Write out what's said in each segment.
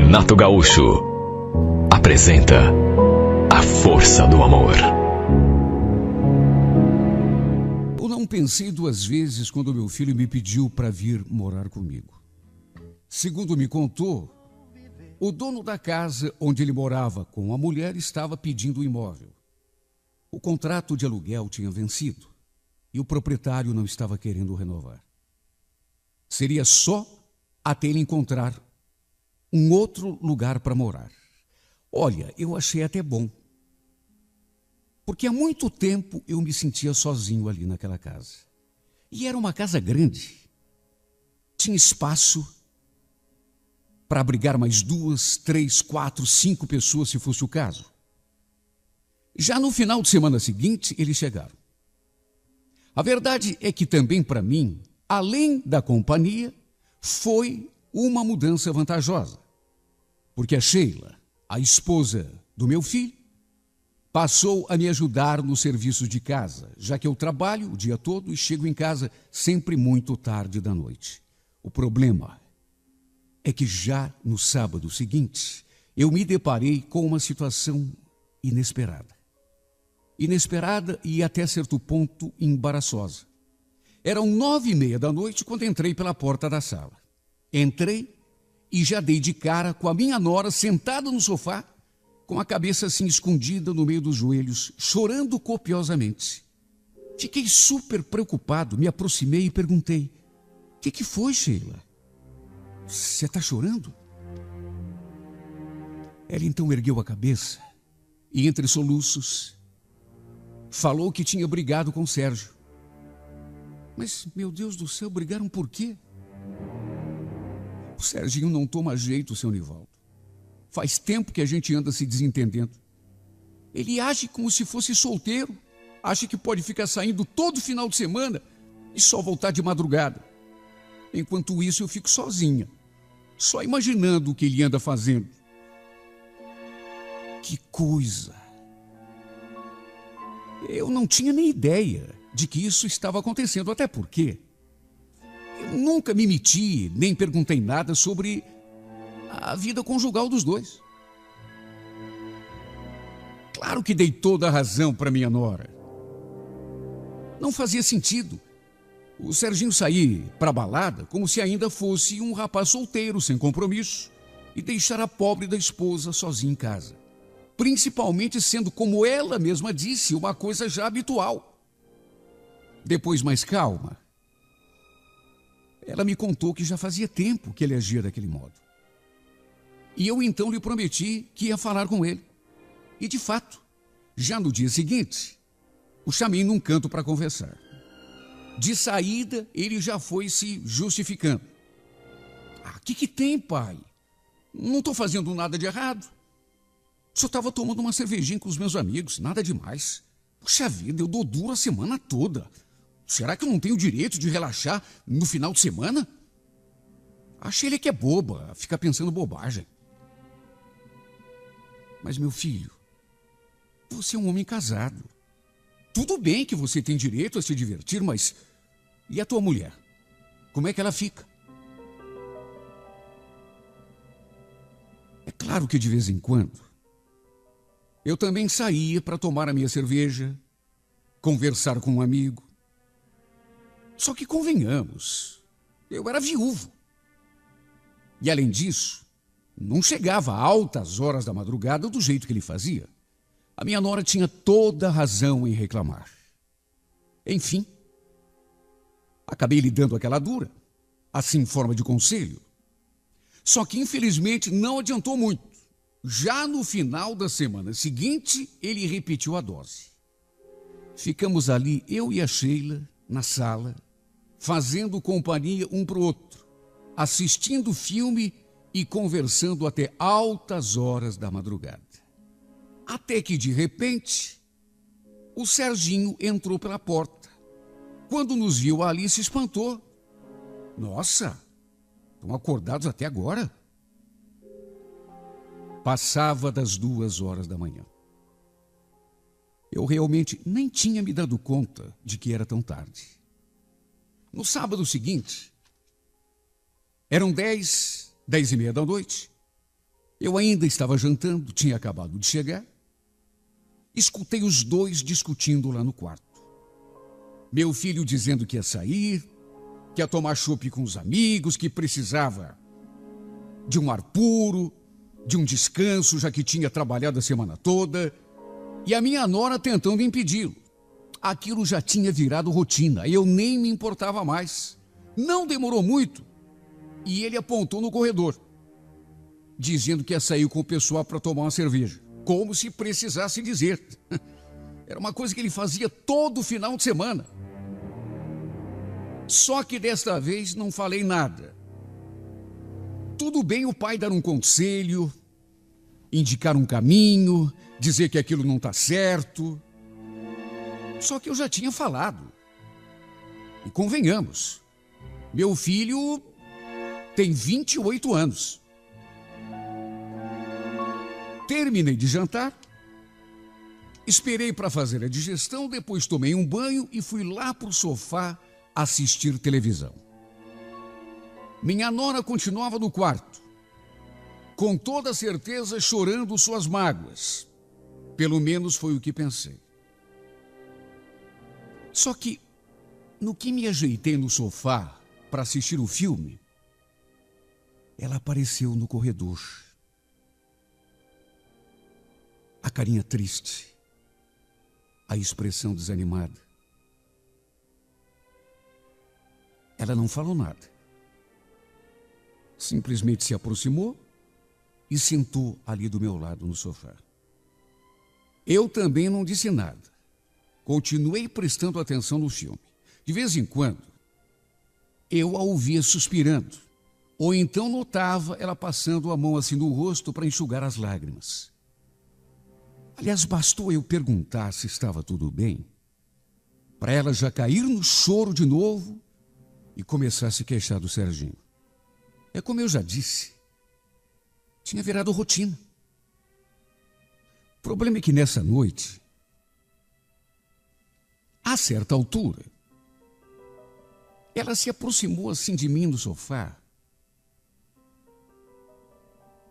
Renato Gaúcho apresenta A Força do Amor. Eu não pensei duas vezes quando meu filho me pediu para vir morar comigo. Segundo me contou, o dono da casa onde ele morava com a mulher estava pedindo o imóvel. O contrato de aluguel tinha vencido e o proprietário não estava querendo renovar. Seria só até ele encontrar um outro lugar para morar. Olha, eu achei até bom. Porque há muito tempo eu me sentia sozinho ali naquela casa. E era uma casa grande. Tinha espaço para abrigar mais 2, 3, 4, 5 pessoas, se fosse o caso. Já no final de semana seguinte, eles chegaram. A verdade é que também para mim, além da companhia, foi uma mudança vantajosa. Porque a Sheila, a esposa do meu filho, passou a me ajudar no serviço de casa, já que eu trabalho o dia todo e chego em casa sempre muito tarde da noite. O problema é que já no sábado seguinte, eu me deparei com uma situação inesperada. Inesperada e até certo ponto embaraçosa. Eram 9:30 da noite quando entrei pela porta da sala. Entrei e já dei de cara com a minha nora sentada no sofá, com a cabeça assim escondida no meio dos joelhos, chorando copiosamente. Fiquei super preocupado, me aproximei e perguntei: "O que foi, Sheila? Você está chorando?" Ela então ergueu a cabeça e, entre soluços, falou que tinha brigado com o Sérgio. Mas, meu Deus do céu, brigaram por quê? O Serginho não toma jeito, seu Nivaldo. Faz tempo que a gente anda se desentendendo. Ele age como se fosse solteiro. Acha que pode ficar saindo todo final de semana e só voltar de madrugada. Enquanto isso, eu fico sozinha, só imaginando o que ele anda fazendo. Que coisa! Eu não tinha nem ideia de que isso estava acontecendo, até porque eu nunca me meti, nem perguntei nada sobre a vida conjugal dos dois. Claro que dei toda a razão para minha nora. Não fazia sentido o Serginho sair para a balada como se ainda fosse um rapaz solteiro, sem compromisso, e deixar a pobre da esposa sozinha em casa. Principalmente sendo, como ela mesma disse, uma coisa já habitual. Depois, mais calma, ela me contou que já fazia tempo que ele agia daquele modo. E eu então lhe prometi que ia falar com ele. E de fato, já no dia seguinte, o chamei num canto para conversar. De saída, ele já foi se justificando. "Ah, que tem, pai? Não estou fazendo nada de errado. Só estava tomando uma cervejinha com os meus amigos, nada demais. Puxa vida, eu dou duro a semana toda. Será que eu não tenho direito de relaxar no final de semana?" Achei ele que é boba, fica pensando bobagem. Mas, meu filho, você é um homem casado. Tudo bem que você tem direito a se divertir, mas e a tua mulher? Como é que ela fica? É claro que de vez em quando eu também saía para tomar a minha cerveja, conversar com um amigo. Só que convenhamos, eu era viúvo. E além disso, não chegava a altas horas da madrugada do jeito que ele fazia. A minha nora tinha toda a razão em reclamar. Enfim, acabei lhe dando aquela dura, assim em forma de conselho. Só que infelizmente não adiantou muito. Já no final da semana seguinte, ele repetiu a dose. Ficamos ali, eu e a Sheila, na sala, fazendo companhia um para o outro, assistindo filme e conversando até altas horas da madrugada. Até que, de repente, o Serginho entrou pela porta. Quando nos viu ali, se espantou. "Nossa, estão acordados até agora?" Passava das 2 horas da manhã. Eu realmente nem tinha me dado conta de que era tão tarde. No sábado seguinte, eram 10, 10:30 da noite, Eu ainda estava jantando, tinha acabado de chegar. Escutei os dois discutindo lá no quarto. Meu filho dizendo que ia sair, que ia tomar chopp com os amigos, que precisava de um ar puro, de um descanso, já que tinha trabalhado a semana toda. E a minha nora tentando impedi-lo. Aquilo já tinha virado rotina, eu nem me importava mais. Não demorou muito e ele apontou no corredor, dizendo que ia sair com o pessoal para tomar uma cerveja. Como se precisasse dizer. Era uma coisa que ele fazia todo final de semana. Só que desta vez não falei nada. Tudo bem o pai dar um conselho, indicar um caminho, dizer que aquilo não está certo. Só que eu já tinha falado. E convenhamos, meu filho tem 28 anos. Terminei de jantar, esperei para fazer a digestão, depois tomei um banho e fui lá para o sofá assistir televisão. Minha nora continuava no quarto, com toda certeza chorando suas mágoas. Pelo menos foi o que pensei. Só que, no que me ajeitei no sofá para assistir o filme, ela apareceu no corredor. A carinha triste, a expressão desanimada. Ela não falou nada. Simplesmente se aproximou e sentou ali do meu lado no sofá. Eu também não disse nada. Continuei prestando atenção no filme. De vez em quando, eu a ouvia suspirando, ou então notava ela passando a mão assim no rosto para enxugar as lágrimas. Aliás, bastou eu perguntar se estava tudo bem, para ela já cair no choro de novo e começar a se queixar do Serginho. É como eu já disse, tinha virado rotina. O problema é que nessa noite, a certa altura, ela se aproximou assim de mim no sofá,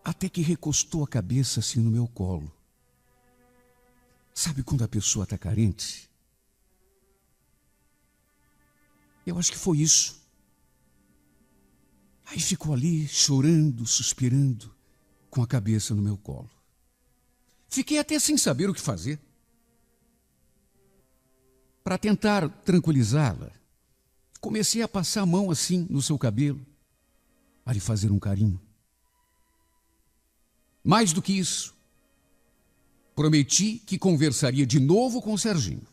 até que recostou a cabeça assim no meu colo. Sabe quando a pessoa está carente? Eu acho que foi isso. Aí ficou ali chorando, suspirando, com a cabeça no meu colo. Fiquei até sem saber o que fazer. Para tentar tranquilizá-la, comecei a passar a mão assim no seu cabelo, a lhe fazer um carinho. Mais do que isso, prometi que conversaria de novo com o Serginho.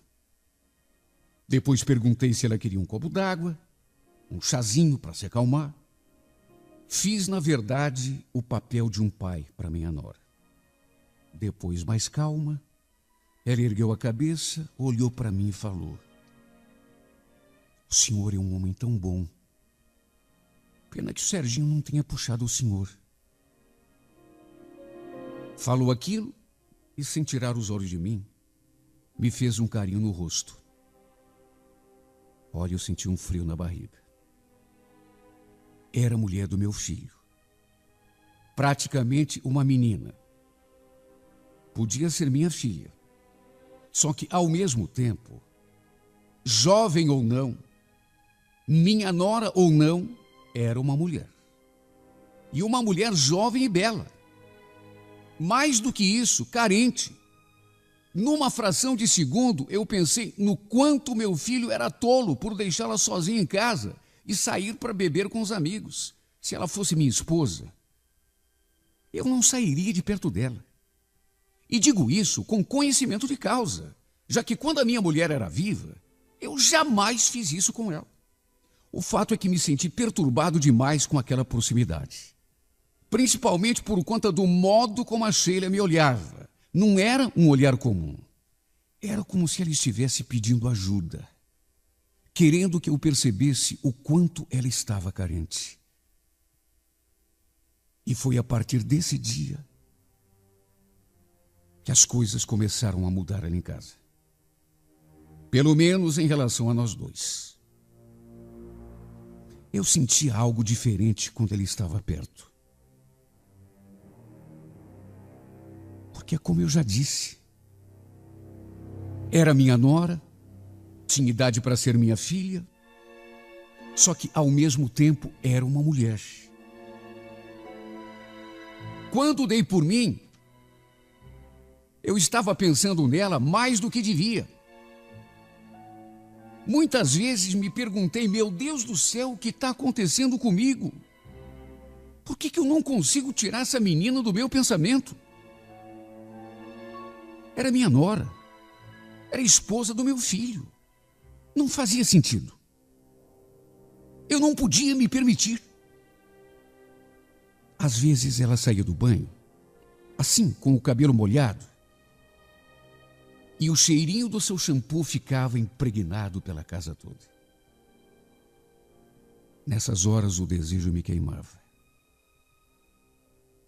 Depois perguntei se ela queria um copo d'água, um chazinho para se acalmar. Fiz, na verdade, o papel de um pai para minha nora. Depois, mais calma, ela ergueu a cabeça, olhou para mim e falou: "O senhor é um homem tão bom. Pena que o Serginho não tenha puxado o senhor." Falou aquilo e, sem tirar os olhos de mim, me fez um carinho no rosto. Olha, eu senti um frio na barriga. Era a mulher do meu filho. Praticamente uma menina. Podia ser minha filha. Só que, ao mesmo tempo, jovem ou não, minha nora ou não, era uma mulher. E uma mulher jovem e bela. Mais do que isso, carente. Numa fração de segundo, eu pensei no quanto meu filho era tolo por deixá-la sozinha em casa e sair para beber com os amigos. Se ela fosse minha esposa, eu não sairia de perto dela. E digo isso com conhecimento de causa, já que quando a minha mulher era viva, eu jamais fiz isso com ela. O fato é que me senti perturbado demais com aquela proximidade. Principalmente por conta do modo como a Sheila me olhava. Não era um olhar comum. Era como se ela estivesse pedindo ajuda, querendo que eu percebesse o quanto ela estava carente. E foi a partir desse dia que as coisas começaram a mudar ali em casa. Pelo menos em relação a nós dois. Eu sentia algo diferente quando ele estava perto. Porque, como eu já disse, era minha nora, tinha idade para ser minha filha, só que, ao mesmo tempo, era uma mulher. Quando dei por mim, eu estava pensando nela mais do que devia. Muitas vezes me perguntei, meu Deus do céu, o que está acontecendo comigo? Por que eu não consigo tirar essa menina do meu pensamento? Era minha nora, era esposa do meu filho. Não fazia sentido. Eu não podia me permitir. Às vezes ela saía do banho, assim, com o cabelo molhado, e o cheirinho do seu shampoo ficava impregnado pela casa toda. Nessas horas o desejo me queimava.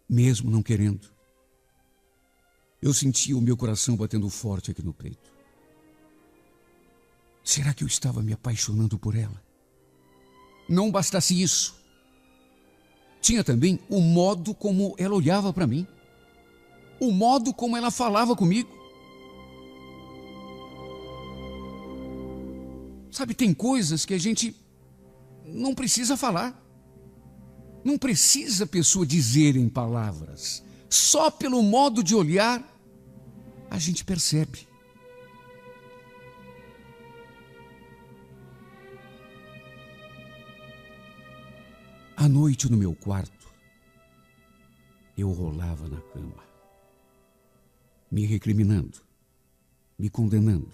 Mesmo não querendo, eu sentia o meu coração batendo forte aqui no peito. Será que eu estava me apaixonando por ela? Não bastasse isso, tinha também o modo como ela olhava para mim, o modo como ela falava comigo. Sabe, tem coisas que a gente não precisa falar. Não precisa a pessoa dizer em palavras. Só pelo modo de olhar, a gente percebe. À noite, no meu quarto, eu rolava na cama, me recriminando, me condenando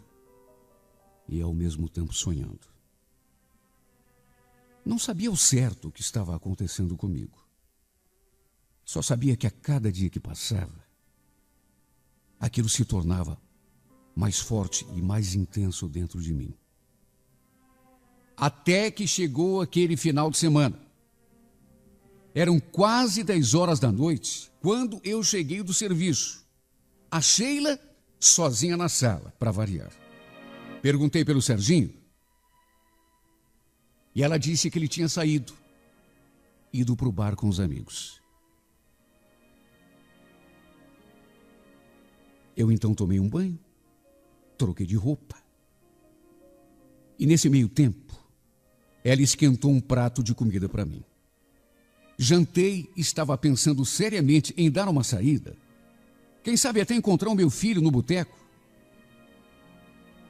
e, ao mesmo tempo, sonhando. Não sabia ao certo o que estava acontecendo comigo. Só sabia que a cada dia que passava, aquilo se tornava mais forte e mais intenso dentro de mim. Até que chegou aquele final de semana. Eram quase 10 horas da noite quando eu cheguei do serviço. A Sheila sozinha na sala, para variar. Perguntei pelo Serginho e ela disse que ele tinha ido para o bar com os amigos. Eu então tomei um banho, troquei de roupa e nesse meio tempo ela esquentou um prato de comida para mim. Jantei e estava pensando seriamente em dar uma saída, quem sabe até encontrar o meu filho no boteco.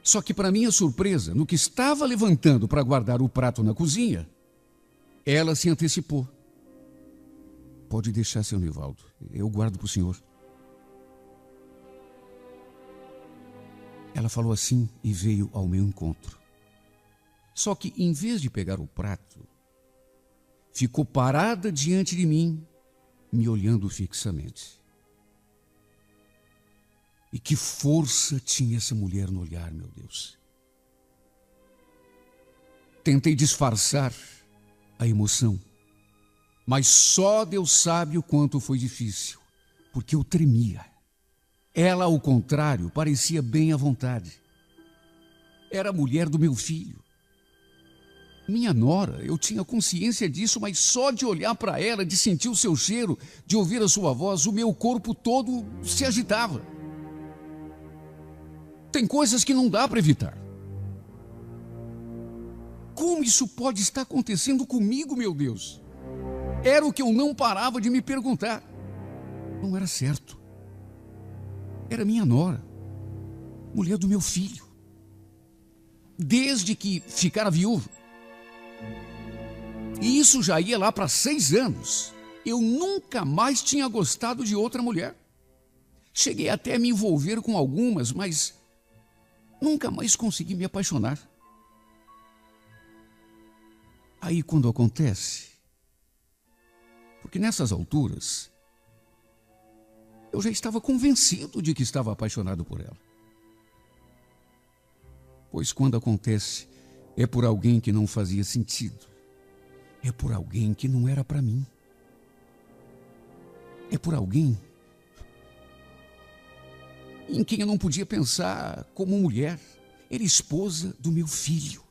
Só que, para minha surpresa, no que estava levantando para guardar o prato na cozinha, ela se antecipou. Pode deixar, seu Nivaldo, eu guardo para o senhor. Ela falou assim e veio ao meu encontro. Só que, em vez de pegar o prato, ficou parada diante de mim, me olhando fixamente. E que força tinha essa mulher no olhar, meu Deus. Tentei disfarçar a emoção, mas só Deus sabe o quanto foi difícil, porque eu tremia. Ela, ao contrário, parecia bem à vontade. Era a mulher do meu filho. Minha nora, eu tinha consciência disso, mas só de olhar para ela, de sentir o seu cheiro, de ouvir a sua voz, o meu corpo todo se agitava. Tem coisas que não dá para evitar. Como isso pode estar acontecendo comigo, meu Deus? Era o que eu não parava de me perguntar. Não era certo. Era minha nora, mulher do meu filho. Desde que ficara viúvo. E isso já ia lá para 6 anos. Eu nunca mais tinha gostado de outra mulher. Cheguei até a me envolver com algumas, mas nunca mais consegui me apaixonar. Aí quando acontece, porque nessas alturas, eu já estava convencido de que estava apaixonado por ela. Pois quando acontece, é por alguém que não fazia sentido. É por alguém que não era para mim. É por alguém em quem eu não podia pensar como mulher. Era esposa do meu filho.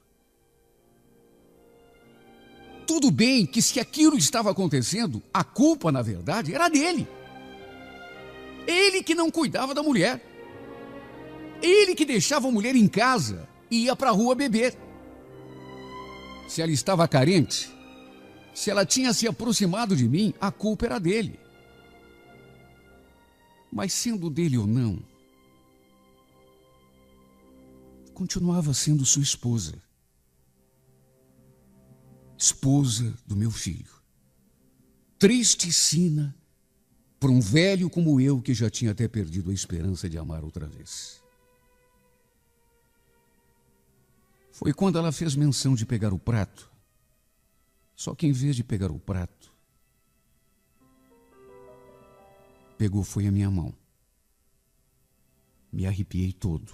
Tudo bem que se aquilo estava acontecendo, a culpa, na verdade, era dele. Ele Ele que não cuidava da mulher. Ele que deixava a mulher em casa e ia para a rua beber. Se ela estava carente, se ela tinha se aproximado de mim, a culpa era dele. Mas sendo dele ou não, continuava sendo sua esposa. Esposa do meu filho. Triste sina para um velho como eu que já tinha até perdido a esperança de amar outra vez. Foi quando ela fez menção de pegar o prato. Só que em vez de pegar o prato, pegou foi a minha mão. Me arrepiei todo.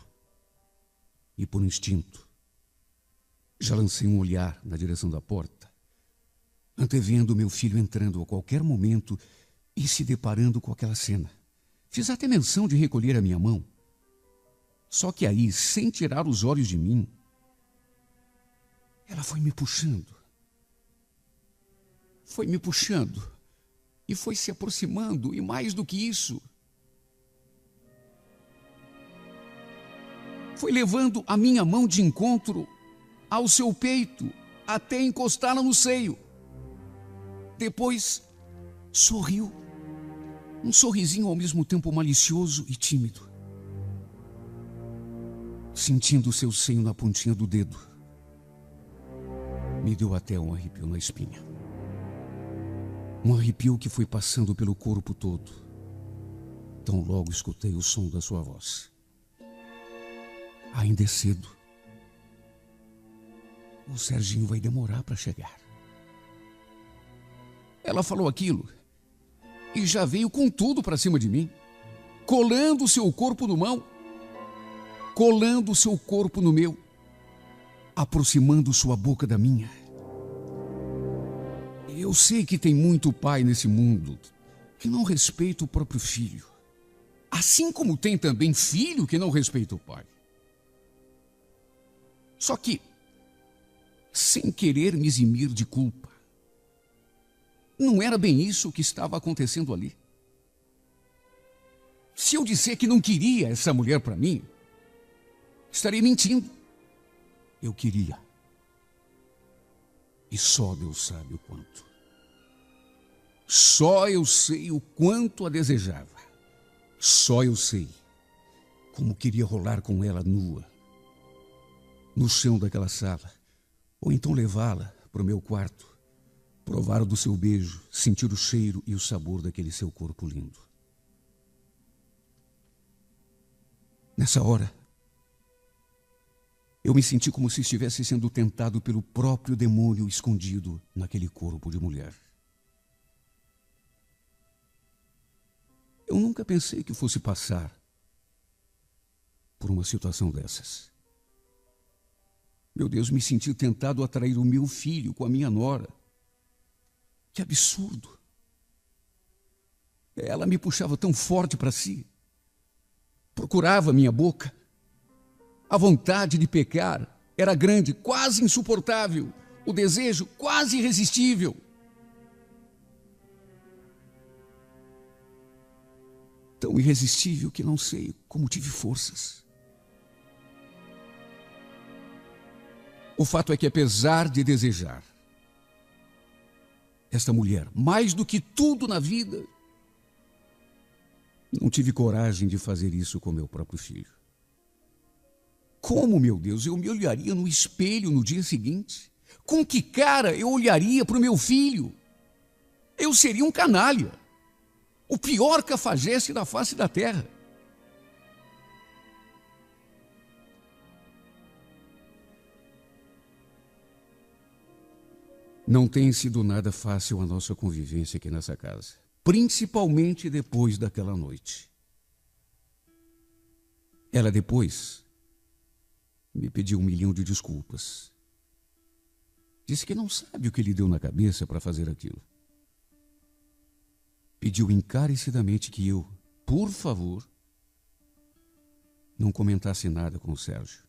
E por instinto, já lancei um olhar na direção da porta, antevendo meu filho entrando a qualquer momento e se deparando com aquela cena. Fiz até menção de recolher a minha mão. Só que aí, sem tirar os olhos de mim, ela foi me puxando. Foi me puxando e foi se aproximando, e mais do que isso, foi levando a minha mão de encontro ao seu peito, até encostá-la no seio. Depois, sorriu. Um sorrisinho ao mesmo tempo malicioso e tímido. Sentindo o seu seio na pontinha do dedo, me deu até um arrepio na espinha. Um arrepio que foi passando pelo corpo todo. Tão logo escutei o som da sua voz. Ainda é cedo. O Serginho vai demorar para chegar. Ela falou aquilo e já veio com tudo para cima de mim, colando o seu corpo no mão, colando o seu corpo no meu, aproximando sua boca da minha. Eu sei que tem muito pai nesse mundo que não respeita o próprio filho, assim como tem também filho que não respeita o pai. Só que, sem querer me eximir de culpa, não era bem isso que estava acontecendo ali. Se eu disser que não queria essa mulher para mim, estarei mentindo. Eu queria. E só Deus sabe o quanto. Só eu sei o quanto a desejava. Só eu sei como queria rolar com ela nua, no chão daquela sala, ou então levá-la para o meu quarto, provar do seu beijo, sentir o cheiro e o sabor daquele seu corpo lindo. Nessa hora, eu me senti como se estivesse sendo tentado pelo próprio demônio escondido naquele corpo de mulher. Eu nunca pensei que fosse passar por uma situação dessas. Meu Deus, me senti tentado a trair o meu filho com a minha nora. Que absurdo! Ela me puxava tão forte para si, procurava minha boca. A vontade de pecar era grande, quase insuportável, o desejo quase irresistível. Tão irresistível que não sei como tive forças. O fato é que, apesar de desejar esta mulher mais do que tudo na vida, não tive coragem de fazer isso com meu próprio filho. Como, meu Deus, eu me olharia no espelho no dia seguinte? Com que cara eu olharia para o meu filho? Eu seria um canalha, o pior cafajeste da face da terra. Não tem sido nada fácil a nossa convivência aqui nessa casa, principalmente depois daquela noite. Ela depois me pediu 1 milhão de desculpas. Disse que não sabe o que lhe deu na cabeça para fazer aquilo. Pediu encarecidamente que eu, por favor, não comentasse nada com o Sérgio.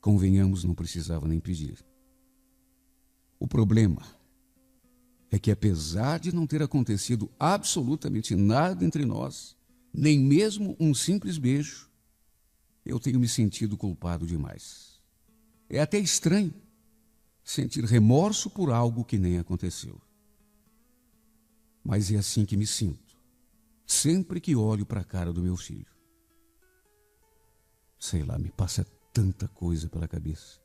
Convenhamos, não precisava nem pedir. O problema é que, apesar de não ter acontecido absolutamente nada entre nós, nem mesmo um simples beijo, eu tenho me sentido culpado demais. É até estranho sentir remorso por algo que nem aconteceu. Mas é assim que me sinto, sempre que olho para a cara do meu filho. Sei lá, me passa tanta coisa pela cabeça.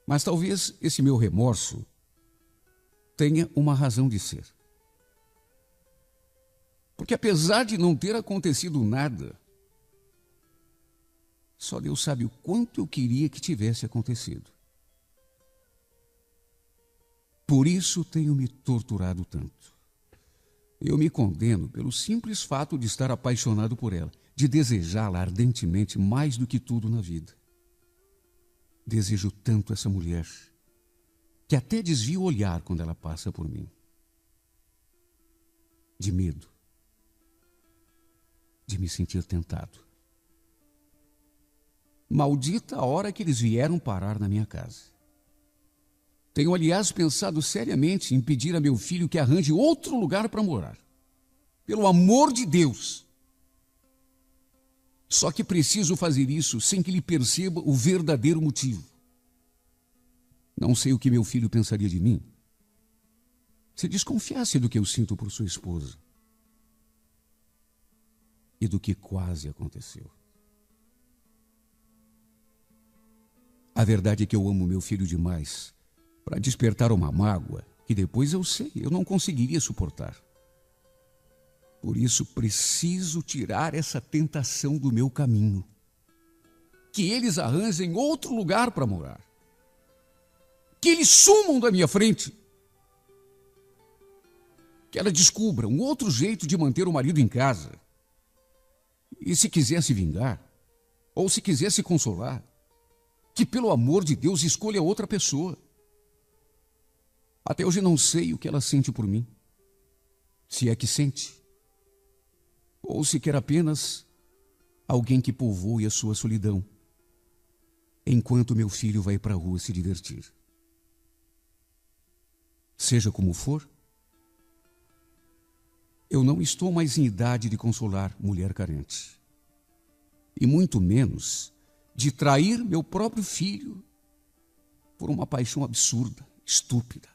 Mas talvez esse meu remorso tenha uma razão de ser. Porque apesar de não ter acontecido nada, só Deus sabe o quanto eu queria que tivesse acontecido. Por isso tenho me torturado tanto. Eu me condeno pelo simples fato de estar apaixonado por ela, de desejá-la ardentemente mais do que tudo na vida. Desejo tanto essa mulher, que até desvio o olhar quando ela passa por mim. De medo, de me sentir tentado. Maldita a hora que eles vieram parar na minha casa. Tenho, aliás, pensado seriamente em pedir a meu filho que arranje outro lugar para morar. Pelo amor de Deus! Só que preciso fazer isso sem que ele perceba o verdadeiro motivo. Não sei o que meu filho pensaria de mim se desconfiasse do que eu sinto por sua esposa e do que quase aconteceu. A verdade é que eu amo meu filho demais para despertar uma mágoa que depois eu sei, eu não conseguiria suportar. Por isso preciso tirar essa tentação do meu caminho. Que eles arranjem outro lugar para morar. Que eles sumam da minha frente. Que ela descubra um outro jeito de manter o marido em casa. E se quiser se vingar, ou se quiser se consolar, que pelo amor de Deus escolha outra pessoa. Até hoje não sei o que ela sente por mim. Se é que sente. Ou se quer apenas alguém que povoe a sua solidão, enquanto meu filho vai para a rua se divertir. Seja como for, eu não estou mais em idade de consolar mulher carente. E muito menos de trair meu próprio filho por uma paixão absurda, estúpida.